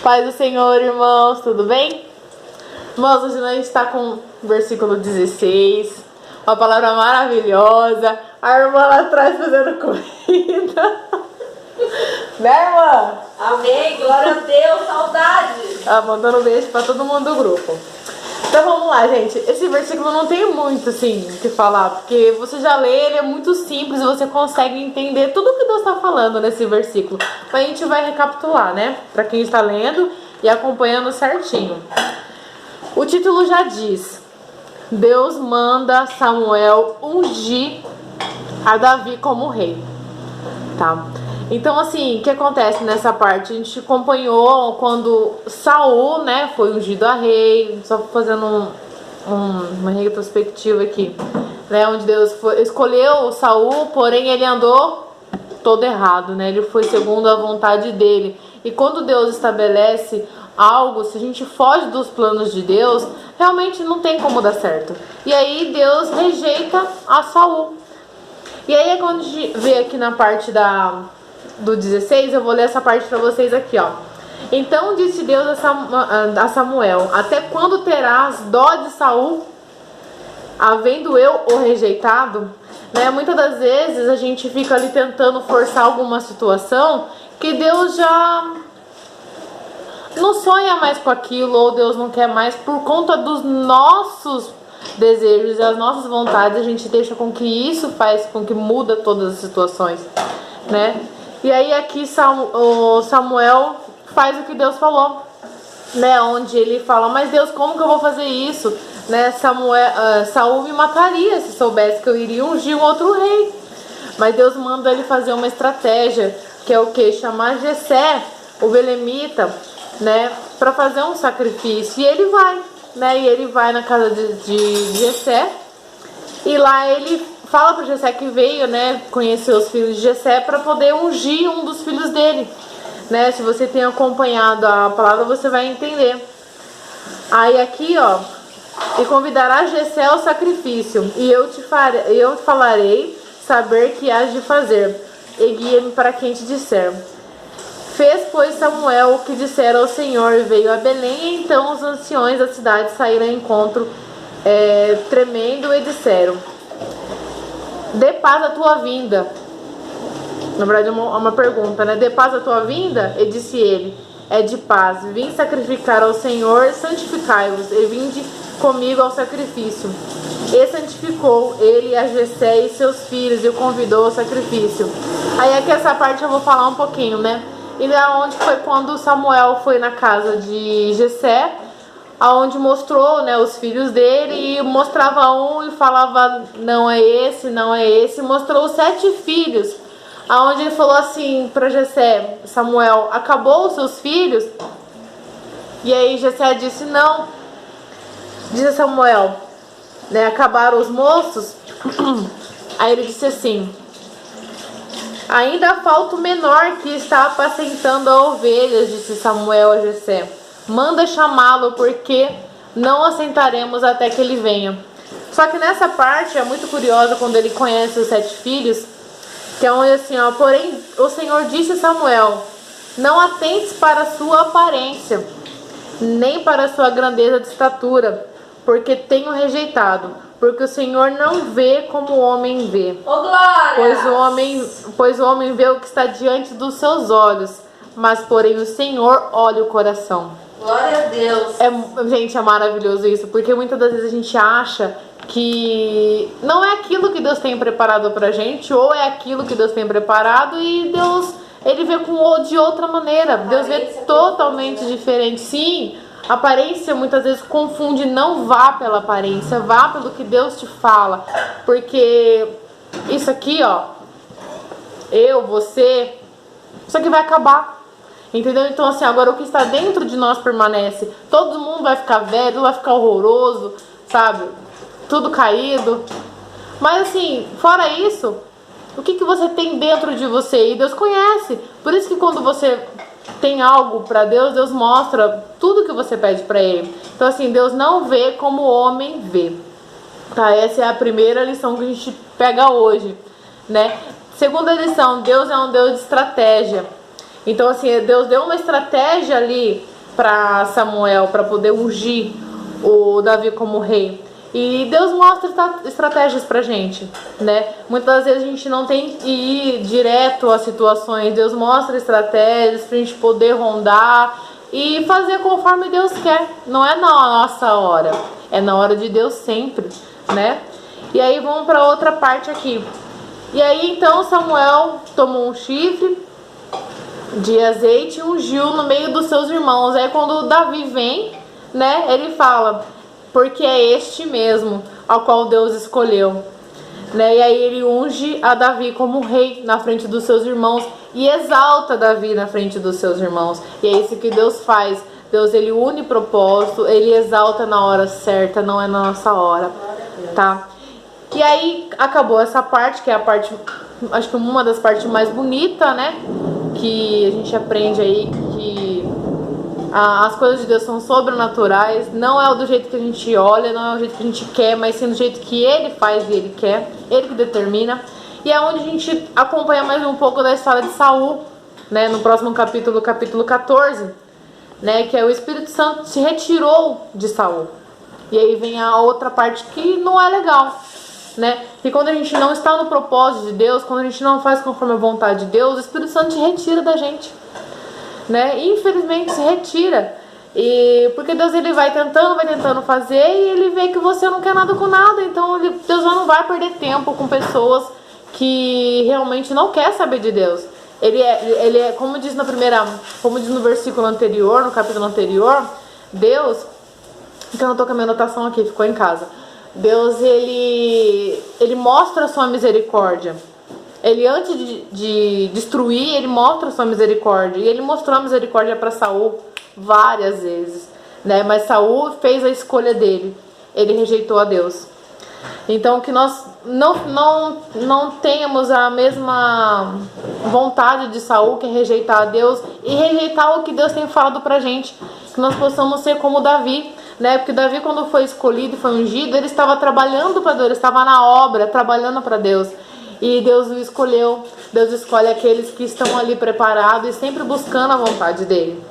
Paz do Senhor, irmãos, tudo bem? Irmãos, hoje a gente está com o versículo 16, uma palavra maravilhosa. A irmã lá atrás fazendo comida. Né, irmã? Amém, glória a Deus, saudade. Mandando um beijo para todo mundo do grupo. Então vamos lá, gente. Esse versículo não tem muito assim o que falar, porque você já lê, ele é muito simples, você consegue entender tudo o que Deus está falando nesse versículo. Mas a gente vai recapitular, né? Para quem está lendo e acompanhando certinho. O título já diz: Deus manda Samuel ungir a Davi como rei. Tá? Então, assim, o que acontece nessa parte? A gente acompanhou quando Saul, né, foi ungido a rei, só fazendo uma retrospectiva aqui, né, onde Deus escolheu Saul, porém ele andou todo errado, né, ele foi segundo a vontade dele. E quando Deus estabelece algo, se a gente foge dos planos de Deus, realmente não tem como dar certo. E aí Deus rejeita a Saul. E aí é quando a gente vê aqui na parte do 16, eu vou ler essa parte para vocês aqui, ó. Então disse Deus a Samuel: até quando terás dó de Saul, havendo eu o rejeitado? Né? Muitas das vezes a gente fica ali tentando forçar alguma situação que Deus já não sonha mais com aquilo, ou Deus não quer mais, por conta dos nossos desejos e as nossas vontades. A gente deixa com que isso faz com que muda todas as situações, né? E aí aqui Samuel faz o que Deus falou, né? Onde ele fala: mas Deus, como que eu vou fazer isso? Né? Saul me mataria se soubesse que eu iria ungir um outro rei. Mas Deus manda ele fazer uma estratégia, que é o que? Chamar Jessé, o belemita, né? Para fazer um sacrifício. E ele vai, né? E ele vai na casa de Jessé. E lá ele fala para Jessé que veio, né, conhecer os filhos de Jessé para poder ungir um dos filhos dele, né? Se você tem acompanhado a palavra, você vai entender. Aí aqui, ó: e convidará Jessé ao sacrifício, e eu te falarei saber que hás de fazer, e guia-me para quem te disser. Fez, pois, Samuel o que dissera ao Senhor, e veio a Belém. E então os anciões da cidade saíram ao encontro, tremendo, e disseram: dê paz a tua vinda. Na verdade é uma pergunta, né? Dê paz a tua vinda? E disse ele: é de paz. Vim sacrificar ao Senhor, santificai-vos, e vinde comigo ao sacrifício. E santificou ele a Jessé e seus filhos, e o convidou ao sacrifício. Aí aqui essa parte eu vou falar um pouquinho, né? E da onde foi quando Samuel foi na casa de Jessé, aonde mostrou, né, os filhos dele, e mostrava um e falava: não é esse, não é esse. Mostrou os 7 filhos, aonde ele falou assim para Jessé: Samuel, acabou os seus filhos? E aí Jessé disse: não. Disse Samuel, né, acabaram os moços? Aí ele disse assim: ainda falta o menor que está apacentando as ovelhas, disse Samuel a Jessé. Manda chamá-lo, porque não assentaremos até que ele venha. Só que nessa parte é muito curiosa, quando ele conhece os 7 filhos, que é onde assim, ó: porém o Senhor disse a Samuel: não atentes para a sua aparência, nem para a sua grandeza de estatura, porque tenho rejeitado. Porque o Senhor não vê como o homem vê. Ô, glória! Pois o homem vê o que está diante dos seus olhos, mas porém o Senhor olha o coração. Glória a Deus. Gente, é maravilhoso isso, porque muitas das vezes a gente acha que não é aquilo que Deus tem preparado pra gente, ou é aquilo que Deus tem preparado, e Deus, ele vê de outra maneira. Deus vê totalmente diferente. Sim, a aparência muitas vezes confunde. Não vá pela aparência, vá pelo que Deus te fala, porque isso aqui, ó, você, isso aqui vai acabar. Entendeu? Então assim, agora o que está dentro de nós permanece. Todo mundo vai ficar velho, vai ficar horroroso, sabe? Tudo caído. Mas assim, fora isso, o que você tem dentro de você? E Deus conhece. Por isso que quando você tem algo para Deus, Deus mostra tudo que você pede para Ele. Então assim, Deus não vê como o homem vê. Tá? Essa é a primeira lição que a gente pega hoje, né? Segunda lição: Deus é um Deus de estratégia. Então assim, Deus deu uma estratégia ali para Samuel para poder ungir o Davi como rei. E Deus mostra estratégias pra gente, né? Muitas vezes a gente não tem que ir direto às situações. Deus mostra estratégias pra gente poder rondar e fazer conforme Deus quer. Não é na nossa hora, é na hora de Deus sempre, né? E aí vamos para outra parte aqui. E aí então Samuel tomou um chifre de azeite e ungiu no meio dos seus irmãos. Aí quando Davi vem, né, ele fala: porque é este mesmo ao qual Deus escolheu, né? E aí ele unge a Davi como rei na frente dos seus irmãos e exalta Davi na frente dos seus irmãos. E é isso que Deus faz. Deus, ele une propósito, ele exalta na hora certa, não é na nossa hora, tá? E aí acabou essa parte, que é a parte, acho que uma das partes mais bonitas, né? Que a gente aprende aí que as coisas de Deus são sobrenaturais. Não é do jeito que a gente olha, não é do jeito que a gente quer, mas sim do jeito que Ele faz e Ele quer, Ele que determina. E é onde a gente acompanha mais um pouco da história de Saul, né? No próximo capítulo, capítulo 14, né? Que é o Espírito Santo se retirou de Saul. E aí vem a outra parte que não é legal, né? Que quando a gente não está no propósito de Deus, quando a gente não faz conforme a vontade de Deus, o Espírito Santo se retira da gente, né? Infelizmente se retira. E porque Deus, ele vai tentando fazer, e ele vê que você não quer nada com nada. Então Deus já não vai perder tempo com pessoas que realmente não quer saber de Deus. Ele é como diz como diz no versículo anterior, no capítulo anterior, Deus, então eu tô com a minha anotação aqui, ficou em casa. Deus, ele mostra a sua misericórdia. Ele, antes de destruir, ele mostra a sua misericórdia. E ele mostrou a misericórdia para Saul várias vezes, né? Mas Saul fez a escolha dele. Ele rejeitou a Deus. Então que nós não tenhamos a mesma vontade de Saul, que é rejeitar a Deus e rejeitar o que Deus tem falado pra gente. Que nós possamos ser como Davi, né? Porque Davi, quando foi escolhido e foi ungido, ele estava trabalhando para Deus, ele estava na obra, trabalhando para Deus. E Deus o escolheu. Deus escolhe aqueles que estão ali preparados e sempre buscando a vontade dele,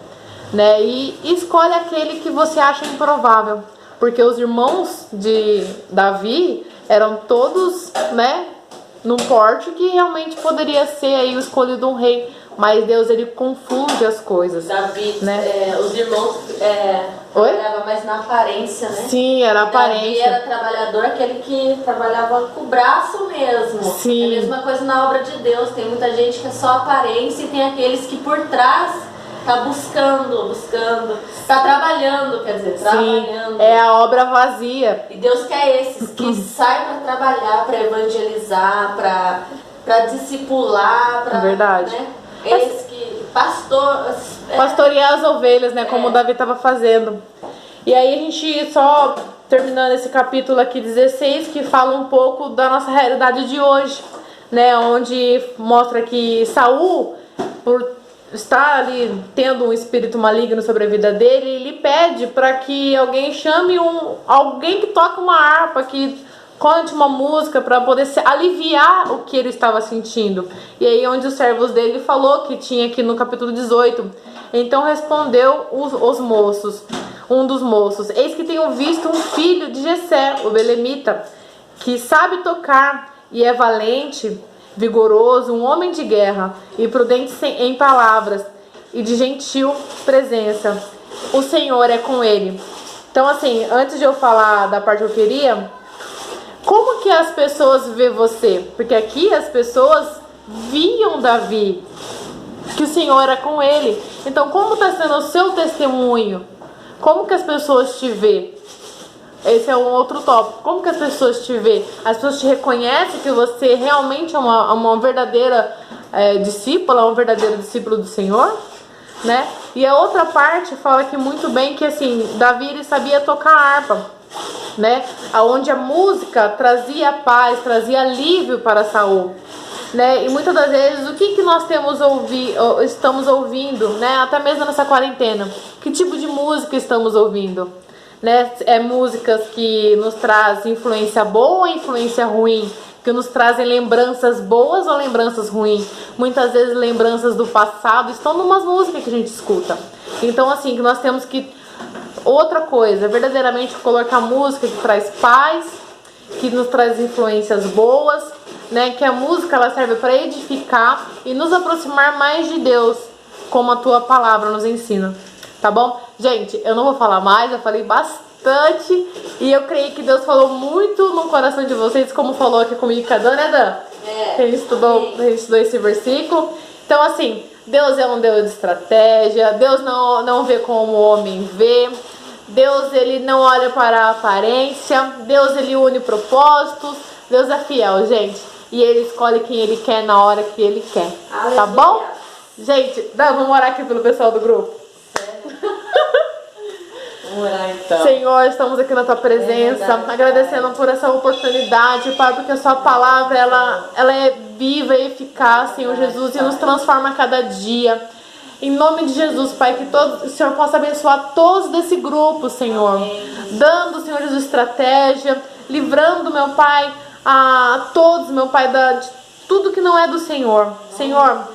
né? E escolhe aquele que você acha improvável. Porque os irmãos de Davi eram todos, né, num porte que realmente poderia ser aí o escolhido um rei. Mas Deus, ele confunde as coisas. Davi, né? Os irmãos trabalhavam mais na aparência, né? Sim, era a aparência. Davi era trabalhador, aquele que trabalhava com o braço mesmo. Sim. É a mesma coisa na obra de Deus. Tem muita gente que é só aparência, e tem aqueles que por trás tá buscando, tá trabalhando, quer dizer, trabalhando. Sim, é a obra vazia. E Deus quer esses que saem para trabalhar, para evangelizar, para discipular, para, verdade. Né? Esse que pastorear as ovelhas, né? Como o Davi estava fazendo. E aí a gente só terminando esse capítulo aqui 16, que fala um pouco da nossa realidade de hoje, né? Onde mostra que Saul, por estar ali tendo um espírito maligno sobre a vida dele, ele pede para que alguém chame alguém que toque uma harpa, que cante uma música para poder aliviar o que ele estava sentindo. E aí onde os servos dele falou que tinha aqui no capítulo 18. Então respondeu os moços, um dos moços: eis que tenho visto um filho de Jessé, o belemita, que sabe tocar e é valente, vigoroso, um homem de guerra e prudente em palavras e de gentil presença. O Senhor é com ele. Então, assim, antes de eu falar da parte que eu queria, como que as pessoas vê você? Porque aqui as pessoas viam Davi, que o Senhor era com ele. Então, como está sendo o seu testemunho? Como que as pessoas te vê? Esse é um outro tópico. Como que as pessoas te vê? As pessoas te reconhecem que você realmente é uma verdadeira discípula, um verdadeiro discípulo do Senhor, né? E a outra parte fala aqui muito bem que, assim, Davi, ele sabia tocar harpa, né? Aonde a música trazia paz, trazia alívio para Saul, né? E muitas das vezes o que nós estamos ouvindo, né? Até mesmo nessa quarentena, que tipo de música estamos ouvindo, né? Músicas que nos trazem influência boa ou influência ruim, que nos trazem lembranças boas ou lembranças ruins. Muitas vezes lembranças do passado estão numas músicas que a gente escuta. Então, assim, que nós temos que... Outra coisa, verdadeiramente colocar música que traz paz, que nos traz influências boas, né? Que a música ela serve para edificar e nos aproximar mais de Deus, como a tua palavra nos ensina, tá bom? Gente, eu não vou falar mais, eu falei bastante e eu creio que Deus falou muito no coração de vocês, como falou aqui comigo com a Dan, né, Dan? A gente estudou esse versículo. Então, assim, Deus é um Deus de estratégia, Deus não vê como o homem vê, Deus ele não olha para a aparência, Deus ele une propósitos, Deus é fiel, gente, e ele escolhe quem ele quer na hora que ele quer, tá bom? Gente, vamos orar aqui pelo pessoal do grupo. Vamos orar então. Senhor, estamos aqui na tua presença, agradecendo por essa oportunidade, Pai, porque a sua palavra, ela é viva e eficaz, Senhor Jesus, e nos transforma a cada dia. Em nome de Jesus, Pai, que o Senhor possa abençoar todos desse grupo, Senhor, dando, Senhor Jesus, estratégia, livrando, meu Pai, a todos, meu Pai, de tudo que não é do Senhor. Senhor,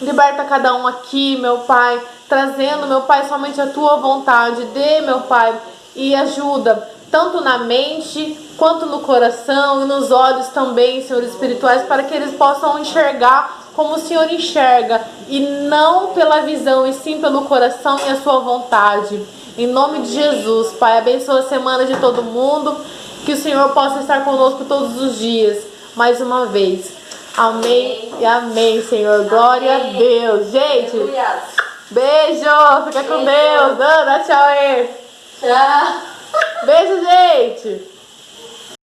liberta cada um aqui, meu Pai, trazendo, meu Pai, somente a tua vontade. Dê, meu Pai, e ajuda, tanto na mente, quanto no coração e nos olhos também, Senhor, espirituais, para que eles possam enxergar como o Senhor enxerga, e não pela visão, e sim pelo coração e a sua vontade. Em nome de Jesus, Pai, abençoa a semana de todo mundo, que o Senhor possa estar conosco todos os dias, mais uma vez. Amém e amém, Senhor. Glória a Deus. Gente, beijo. Fica com Deus. Dá tchau aí. Tchau. Beijo, gente.